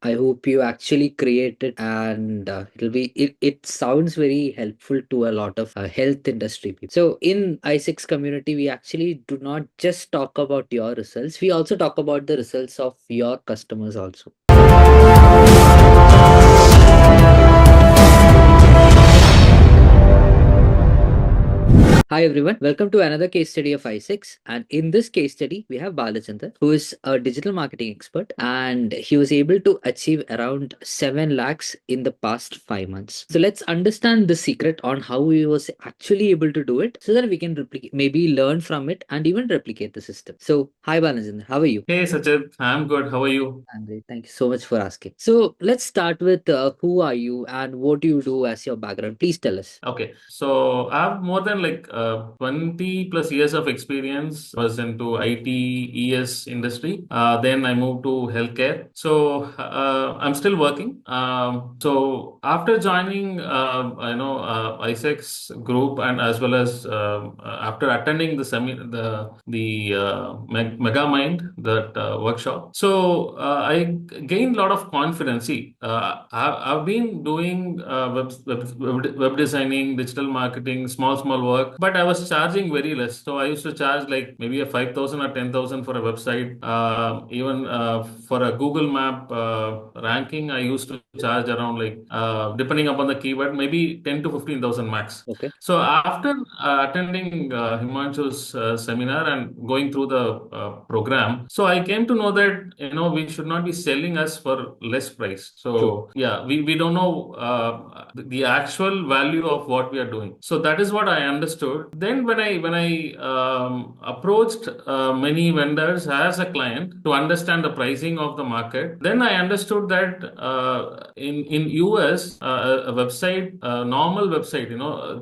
I hope you actually create it, and it sounds very helpful to a lot of health industry people. So in ICEx community, we actually do not just talk about your results, we also talk about the results of your customers also. Hi everyone, welcome to another case study of ICEx. And in this case study, we have Balachandra, who is a digital marketing expert, and he was able to achieve around 7 lakhs in the past 5 months. So let's understand the secret on how he was actually able to do it so that we can replicate, maybe learn from it and even replicate the system. So, hi Balachandra, how are you? Hey Sachit, I'm good. How are you? I'm great. Thank you so much for asking. So let's start with who are you and what do you do as your background? Please tell us. Okay, so I have more than 20 plus years of experience. Was into IT ES industry. Then I moved to healthcare. So I'm still working. So after joining, ICEx group, and as well as after attending the Mega Mind that workshop. So I gained a lot of confidence. See, I've been doing web designing, digital marketing, small work, but I was charging very less. So I used to charge like maybe a 5,000 or 10,000 for a website. Even for a Google Map ranking, I used to charge around depending upon the keyword, maybe 10 to 15,000 max. Okay. So after attending Himanshu's seminar and going through the program, so I came to know that we should not be selling us for less price. True. So yeah, we don't know the actual value of what we are doing. So that is what I understood. Then when I approached many vendors as a client to understand the pricing of the market, then I understood that in US a website, a normal website,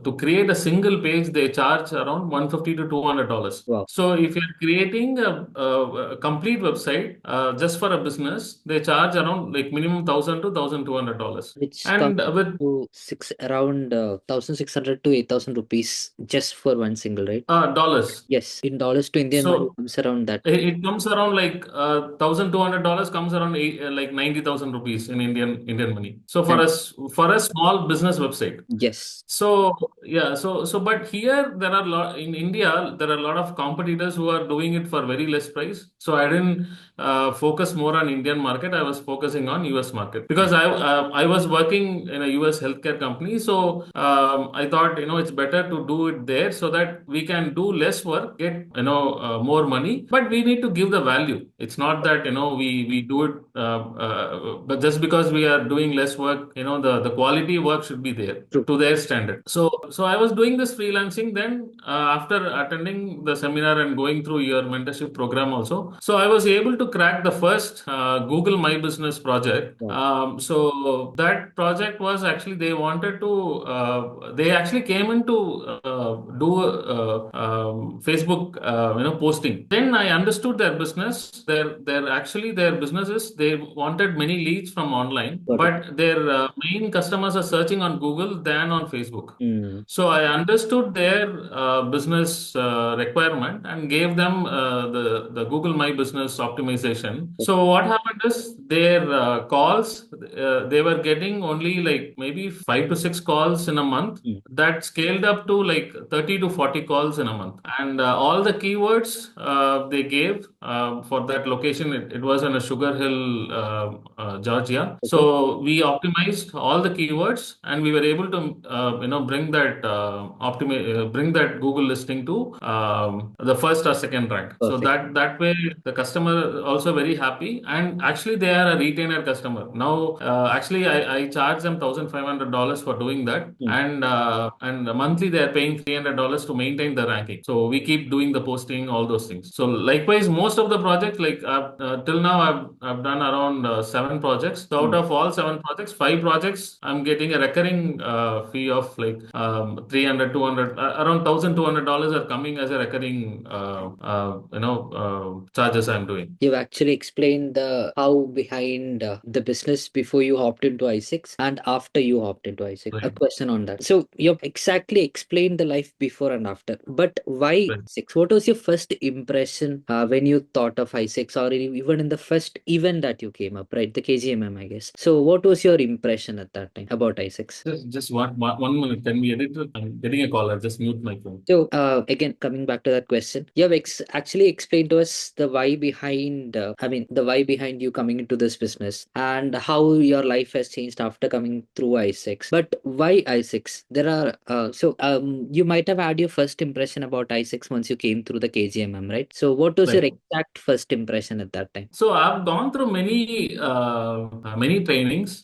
to create a single page, they charge around 150 to $200. Wow. So if you're creating a complete website just for a business, they charge around like minimum 1,000 to $1,200. Which And comes with to six around 1,600 to 8,000 rupees just for one single, right? dollars. Yes, in dollars to Indian money So comes around that. it comes around $1,200 comes around like 90,000 rupees in Indian money. So for And us, for a small business website. yes, So yeah, but here there are lot in India there are a lot of competitors who are doing it for very less price. So I didn't focus more on Indian market. I was focusing on US market because I was working in a US healthcare company. So I thought it's better to do it there so that we can do less work, get more money, but we need to give the value. It's not that we do it, but just because we are doing less work, the quality work should be there true. to their standard. So I was doing this freelancing. Then after attending the seminar and going through your mentorship program also, so I was able to crack the first Google My Business project. Wow. So that project was actually they wanted to they actually came in to do Facebook posting. Then I understood their business. Their business is they wanted many leads from online, Got it. but their main customers are searching on Google than on Facebook. Mm. So I understood their business requirement and gave them the Google My Business optimization. So what happened is their calls, they were getting only like maybe 5 to 6 calls in a month. Mm. That scaled up to like 30 to 40 calls in a month. And all the keywords they gave for that location, it was in a Sugar Hill, Georgia. Okay. So we optimized all the keywords, and we were able to bring that Google listing to the first or second rank. So Perfect. that way the customer also very happy, and actually they are a retainer customer now. Actually I charge them $1,500 for doing that, Mm. and monthly they are paying $300 to maintain the ranking. So we keep doing the posting, all those things. So likewise, most of the projects, like till now I've done around 7 projects. So out Mm. of all 7 projects, 5 projects I'm getting a recurring fee of like 300, 200, around $1,200 are coming as a recurring charges I'm doing. You've actually explained the how behind the business before you hopped into ICEx and after you hopped into ICEx. A Right. question on that. So you've exactly explained the life before and after. But why Right. ICEx? What was your first impression when you thought of ICEx, or even in the first event that you came up, right? The KGMM, I guess. So what was your impression at that time about ICEx? Just one minute. Can we edit it? I'm getting a call. I'll just mute my phone. So again, coming back to that question, you have actually explained to us the why behind, the why behind you coming into this business and how your life has changed after coming through ICEx. But why ICEx? There are you might have had your first impression about ICEx once you came through the KGMM, right? So what was your Right. exact first impression at that time? So I've gone through many trainings,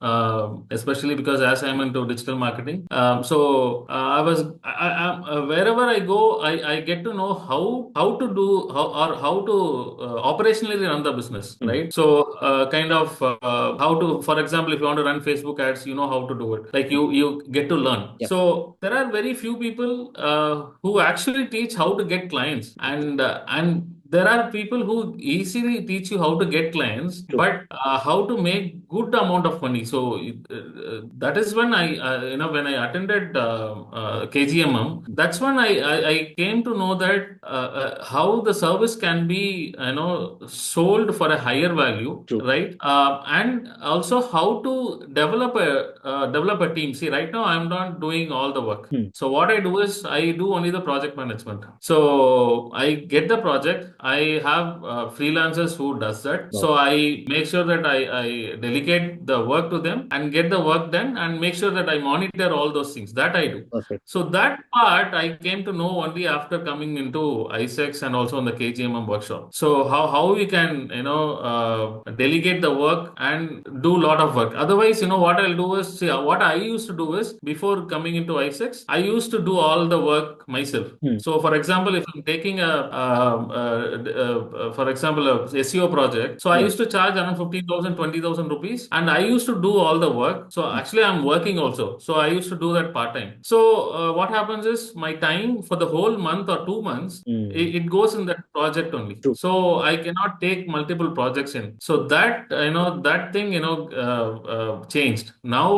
especially because as I'm into digital marketing. I was wherever I go, I get to know how to do how to operationally run the business, Mm. right? So kind of how to, for example, if you want to run Facebook ads, you know how to do it. Like you get to learn. Yeah. So there are very few people who actually teach how to get clients, and there are people who easily teach you how to get clients, True. but how to make good amount of money. So that is when when I attended KGMM, that's when I came to know that how the service can be sold for a higher value, True. right? And also how to develop a team. See, right now I'm not doing all the work. Hmm. So what I do is I do only the project management. So I get the project. I have freelancers who does that. Got So I make sure that I delegate the work to them and get the work done and make sure that I monitor all those things. That I do. Perfect. So that part I came to know only after coming into ICEx and also on the KGMM workshop. So how we can delegate the work and do a lot of work. Otherwise, what I'll do is, see, what I used to do is, before coming into ICEx, I used to do all the work myself. Hmm. So, for example, if I'm taking for example, a SEO project, so I Yeah. used to charge around 15,000, 20,000 rupees, and I used to do all the work. So, Hmm. actually, I'm working also. So, I used to do that part time. So, what happens is my time for the whole month or 2 months, Hmm. it goes in that project only. True. So, I cannot take multiple projects in. So, that thing, changed. Now,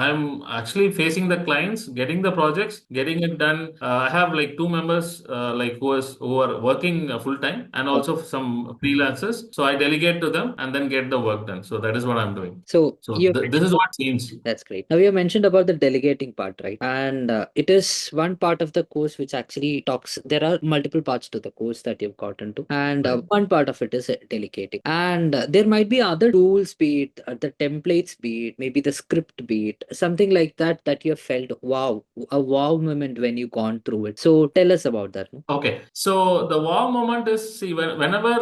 I'm actually facing the clients, getting the projects, getting it done. I have like two members like who are working full time, and also some freelancers. So I delegate to them and then get the work done. So that is what I'm doing. So So you this is what changed. That's great. Now you mentioned about the delegating part, right? And it is one part of the course which actually talks. There are multiple parts to the course that you've gotten to, and Right. one part of it is delegating. And there might be other tools, be it the templates, be it maybe the script, be it something like that that you have felt wow, a wow moment when you gone through it. So tell us about that. No? Okay, so the wow moment is, see, whenever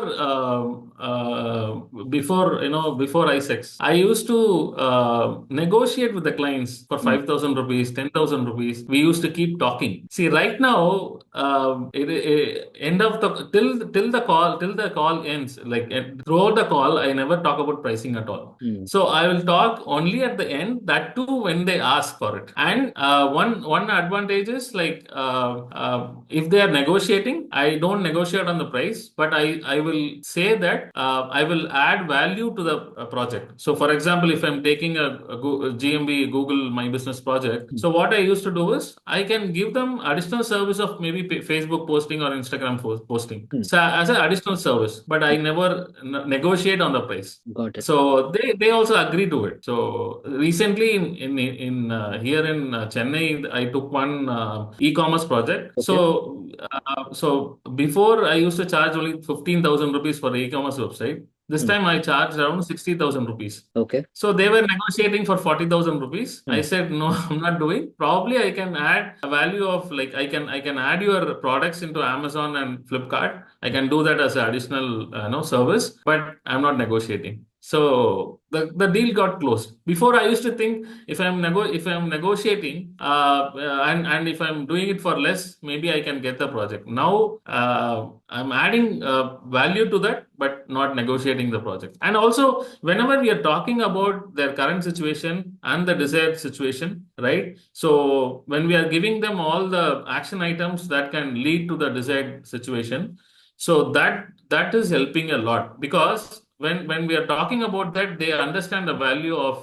before ICEx, I used to negotiate with the clients for Mm. 5,000 rupees, 10,000 rupees. We used to keep talking. See, right now, end of the till the call ends. Like throughout the call, I never talk about pricing at all. Mm. So I will talk only at the end. That too when they ask for it. And one advantage is, like if they are negotiating, I don't negotiate on the price, but I will say that I will add value to the project. So for example, if I'm taking a GMB Google My Business project, Mm. so what I used to do is I can give them additional service of maybe Facebook posting or Instagram posting. Mm. So as an additional service, but I never negotiate on the price. Got it. So they also agree to it. So recently in here in Chennai, I took one e-commerce project. Okay. So before I used to charge only 15,000 rupees for the e-commerce website. This Mm. time I charged around 60,000 rupees. Okay. So they were negotiating for 40,000 rupees. I Mm. said, no, I'm not doing. Probably I can add a value of, like, I can add your products into Amazon and Flipkart. I can do that as an additional service, but I'm not negotiating. So the deal got closed. Before I used to think, if I'm negotiating and if I'm doing it for less, maybe I can get the project. Now I'm adding value to that, but not negotiating the project. And also, whenever we are talking about their current situation and the desired situation, right? So when we are giving them all the action items that can lead to the desired situation, so that is helping a lot, because when we are talking about that, they understand the value of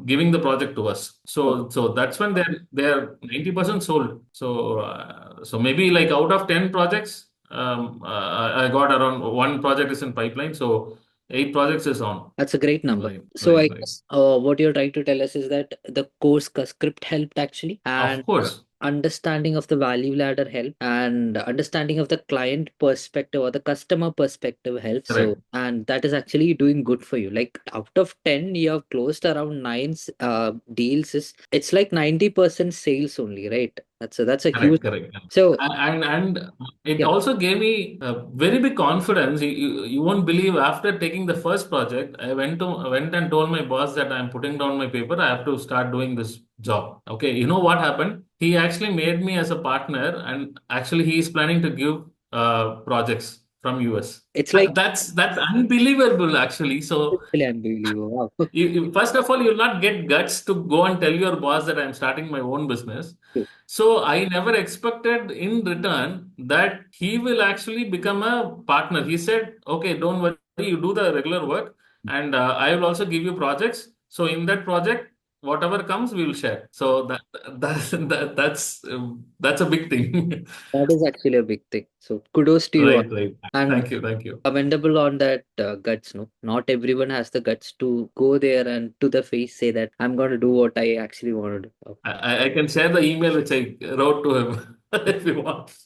giving the project to us. So that's when they're 90% sold. So maybe like out of 10 projects, I got around one project is in pipeline. So 8 projects is on. That's a great number. Right, So right, I right. guess what you're trying to tell us is that the script helped actually, Of and course. understanding of the value ladder help, and understanding of the client perspective or the customer perspective helps. So, Correct. and that is actually doing good for you. Like out of 10, you have closed around nine deals. It's like 90% sales only, right? That's a huge. Correct, correct. So And it yeah, also gave me a very big confidence. You won't believe, after taking the first project, I went and told my boss that I'm putting down my paper. I have to start doing this job. Okay, you know what happened? He actually made me as a partner, and actually he is planning to give projects from US. it's like That's unbelievable, actually. So really unbelievable. Wow. first of all, you'll not get guts to go and tell your boss that I'm starting my own business. True. So I never expected in return that he will actually become a partner. He said, "Okay, don't worry, you do the regular work, and I will also give you projects. So in that project, whatever comes, we will share." So that's a big thing. That is actually a big thing. So kudos to you. Right, right. And Thank you, thank you. commendable on that guts. No, not everyone has the guts to go there and to the face say that I'm going to do what I actually want to do. I can share the email which I wrote to him if you want.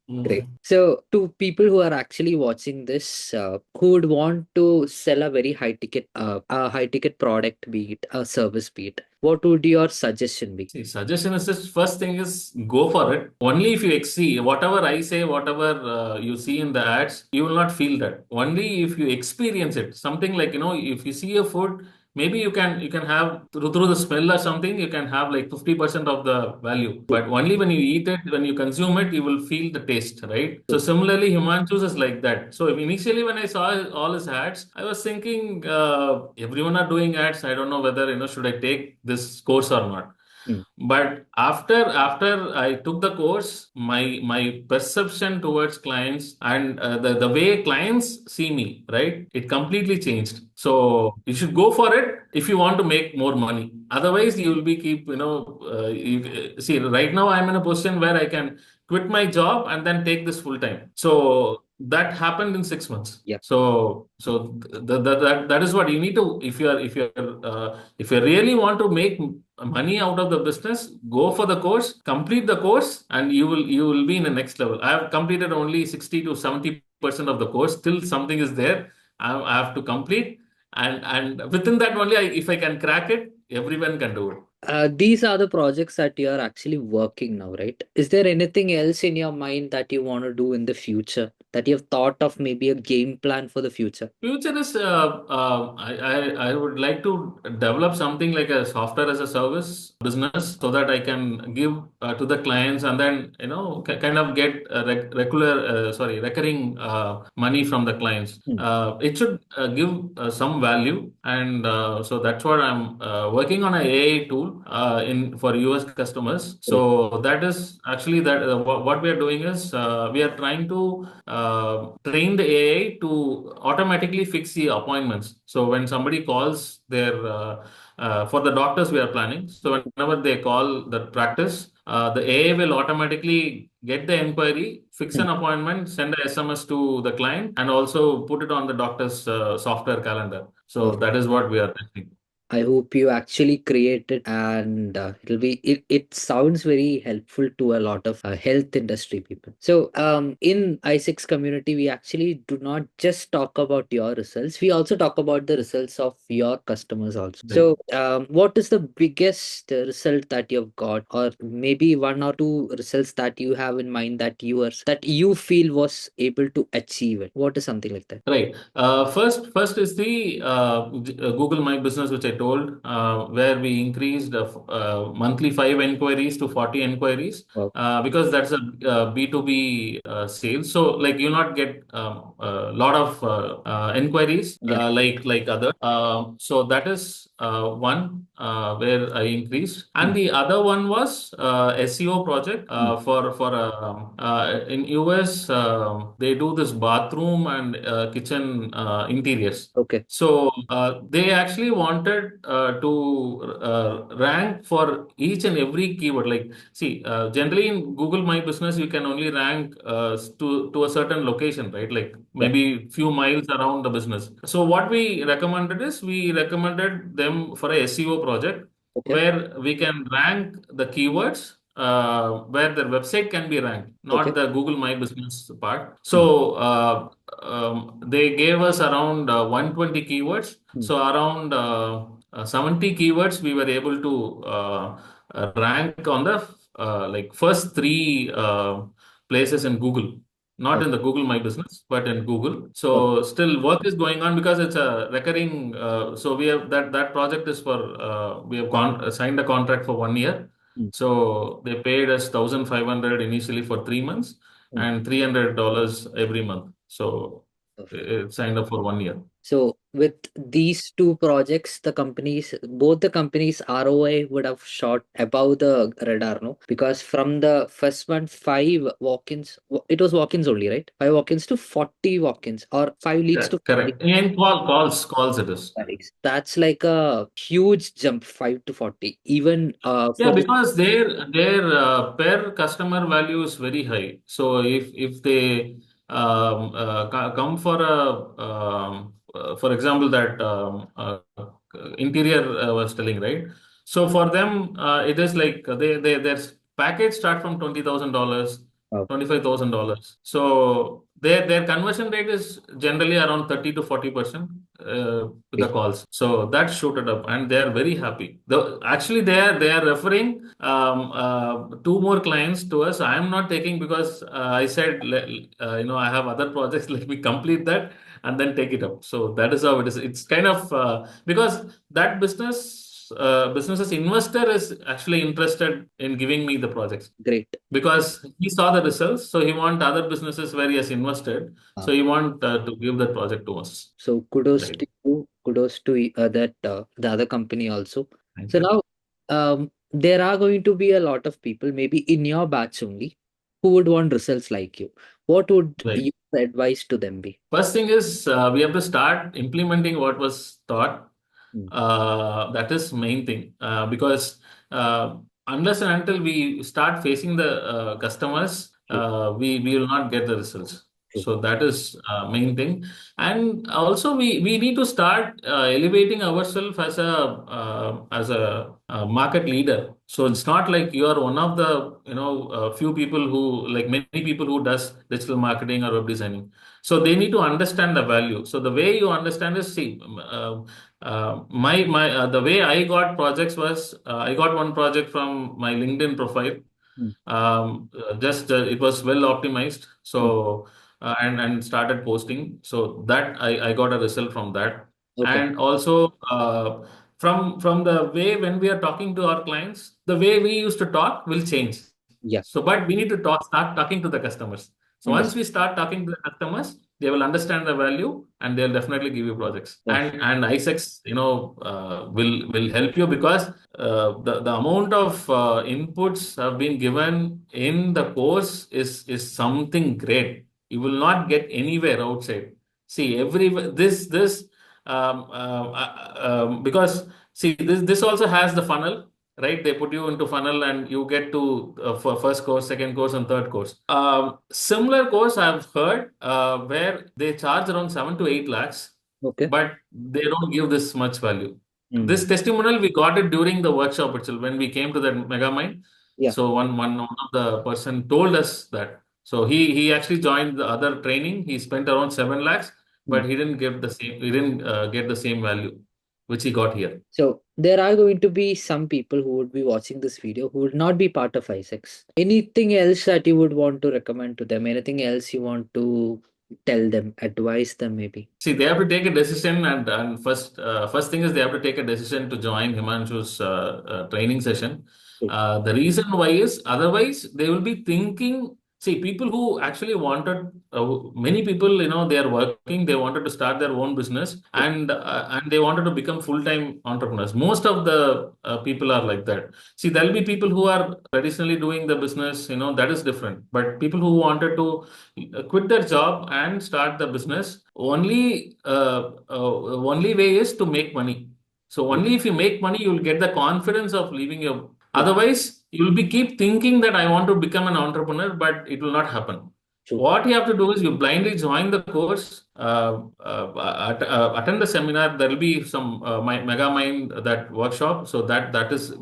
Great. Mm. So, to people who are actually watching this, who would want to sell a very high ticket product, be it a service, be it, what would your suggestion be? See, suggestion is this: first thing is go for it. Only if you exceed whatever I say, whatever you see in the ads, you will not feel that. Only if you experience it. Something like, if you see a food, maybe you can have through the smell or something, you can have like 50% of the value. But only when you eat it, when you consume it, you will feel the taste, right? So True. similarly, Himanshu's is like that. So initially when I saw all his ads, I was thinking, everyone are doing ads. I don't know whether should I take this course or not. Mm. But after I took the course, my perception towards clients and the way clients see me, right, it completely changed. So you should go for it if you want to make more money. Otherwise, you will be keep see, right now I'm in a position where I can quit my job and then take this full time. So that happened in 6 months. Yeah. So that is what you need to, if you really want to make money out of the business, go for the course, complete the course, and you will be in the next level. I have completed only 60 to 70% of the course. Still something is there. I have to complete, and within that only, if I can crack it, everyone can do it. These are the projects that you are actually working now, right? Is there anything else in your mind that you want to do in the future that you have thought of, maybe a game plan for the future? Future is, I would like to develop something like a software as a service business, so that I can give to the clients, and then kind of get recurring money from the clients. Hmm. It should give some value, and so that's what I'm working on, a AI tool in for US customers. Great. So that is actually that what we are doing is, we are trying to train the AI to automatically fix the appointments. So when somebody calls for the doctors we are planning, so whenever they call the practice, the AI will automatically get the inquiry, fix Hmm. an appointment, send a SMS to the client, and also put it on the doctor's software calendar. So that is what we are testing. I hope you actually create it, and it sounds very helpful to a lot of health industry people. So in ICEx community, we actually do not just talk about your results, we also talk about the results of your customers also. Right. So what is the biggest result that you've got, or maybe one or two results that you have in mind that you feel was able to achieve it? What is something like that? Right. First is the Google My Business, which I told, where we increased monthly 5 inquiries to 40 inquiries, Wow. because that's a B2B sales. So, like, you'll not get a lot of inquiries Yeah. like other. So that is one where I increased, and Mm. the other one was SEO project Mm. for in US they do this bathroom and kitchen interiors. Okay. So they actually wanted to rank for each and every keyword. Like, see, generally in Google My Business, you can only rank to a certain location, right? Like Yeah. maybe few miles around the business. So what we recommended them for a SEO project Okay. where we can rank the keywords where their website can be ranked, not Okay. the Google My Business part. Mm. So they gave us around 120 keywords. Mm. So around 70 keywords we were able to rank on the like first three places in Google, not in Okay. the Google My Business, but in Google. Okay. So still work is going on because it's a recurring. So we have that project is for we have signed a contract for 1 year. Mm. So they paid us 1,500 initially for 3 months Mm. and $300 every month. So Perfect. it signed up for 1 year. So with these two projects, both the companies' ROI would have shot above the radar, no? Because from the first one, five walk-ins, it was walk-ins only, right? Five walk-ins to 40 walk-ins, or five leads to 40 Correct. In calls it is. leads. That's like a huge jump, 5 to 40. Even Yeah, for the because their per customer value is very high. So if they come for for example that interior was telling, right. So for them it is like their package start from $20,000, uh, $25,000. So their conversion rate is generally around 30 to 40% with the calls. So that shooted up, and they are very happy. Actually, they are referring two more clients to us. I am not taking because I said I have other projects. Let me complete that and then take it up. So that is how it is. It's kind of because that business's investor is actually interested in giving me the projects great. because he saw the results. So he want other businesses where he has invested. Uh, So he want to give that project to us. so kudos Right. to you, kudos to that the other company also. Thank So you. now there are going to be a lot of people, maybe in your batch only, who would want results like you. What would Right. your advice to them be? First thing is we have to start implementing what was taught. Mm. That is main thing because uh, unless and until we start facing the customers, True, we will not get the results. true. So that is main thing, and also we need to start elevating ourselves as a market leader. So Mm. it's not like you are one of the few people who like many people who does digital marketing or web designing. So they need to understand the value. So the way you understand is, see, my the way I got projects was I got one project from my LinkedIn profile. Mm. Just it was well optimized. Mm. So and started posting. So that I got a result from that. Okay. And also from the way when we are talking to our clients, the way we used to talk will change. Yeah. So, but we need to start talking to the customers. So once Understood. we start talking to the customers, they will understand the value and they'll definitely give you projects. Perfect. And ICEx, will help you because the amount of inputs have been given in the course is something great. You will not get anywhere outside. See, every this because see this also has the funnel, right? They put you into funnel and you get to for first course, second course, and third course. Similar course I've heard where they charge around 7 to 8 lakhs, Okay. but they don't give this much value. Mm. This testimonial we got it during the workshop itself when we came to that mega mind. Yeah. So one of the person told us that. So he actually joined the other training. He spent around 7 lakhs, Mm. but he didn't get the same. He didn't get the same value which he got here. So there are going to be some people who would be watching this video who would not be part of ISEX. Anything else that you would want to recommend to them? Anything else you want to tell them, advise them maybe? See, they have to take a decision, and first thing is they have to take a decision to join Himanshu's training session. True. The reason why is otherwise they will be thinking. See, people who actually wanted, many people, they are working, they wanted to start their own business, and they wanted to become full-time entrepreneurs. Most of the people are like that. See, there'll be people who are traditionally doing the business, that is different. But people who wanted to quit their job and start the business, only way is to make money. So only if you make money, you'll get the confidence of leaving your. Otherwise, you'll be keep thinking that I want to become an entrepreneur, but it will not happen. True. What you have to do is you blindly join the course, attend the seminar. There will be some mega mind that workshop. So that is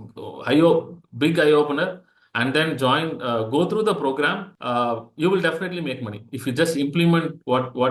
big eye opener. And then go through the program. You will definitely make money if you just implement what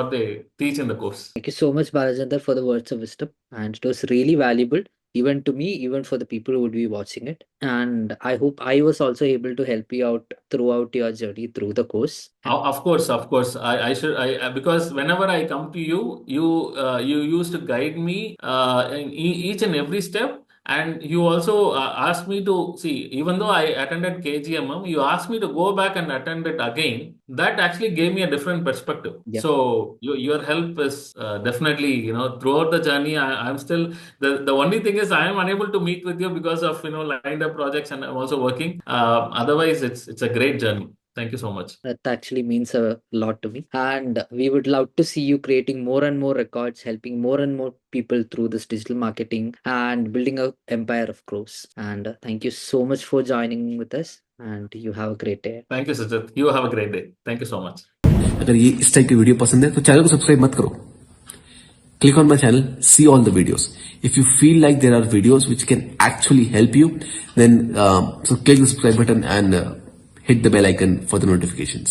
they teach in the course. Thank you so much, Balachandar, for the words of wisdom. And it was really valuable, even to me, even for the people who would be watching it. And I hope I was also able to help you out throughout your journey through the course. Of course, of course. I should because whenever I come to you, you used to guide me in each and every step, and you also asked me to see. Even though I attended KGMM, you asked me to go back and attend it again. That actually gave me a different perspective. Yeah. So your help is definitely, throughout the journey. I'm still the only thing is I am unable to meet with you because of lined up projects, and I'm also working. Otherwise, it's a great journey. Thank you so much. That actually means a lot to me. And we would love to see you creating more and more records, helping more and more people through this digital marketing and building a empire of growth. And thank you so much for joining with us. And you have a great day. Thank you, Sujit. You have a great day. Thank you so much. अगर ये इस type की video पसंद है तो channel को subscribe मत करो. Click on my channel, see all the videos. If you feel like there are videos which can actually help you, then so click the subscribe button and hit the bell icon for the notifications.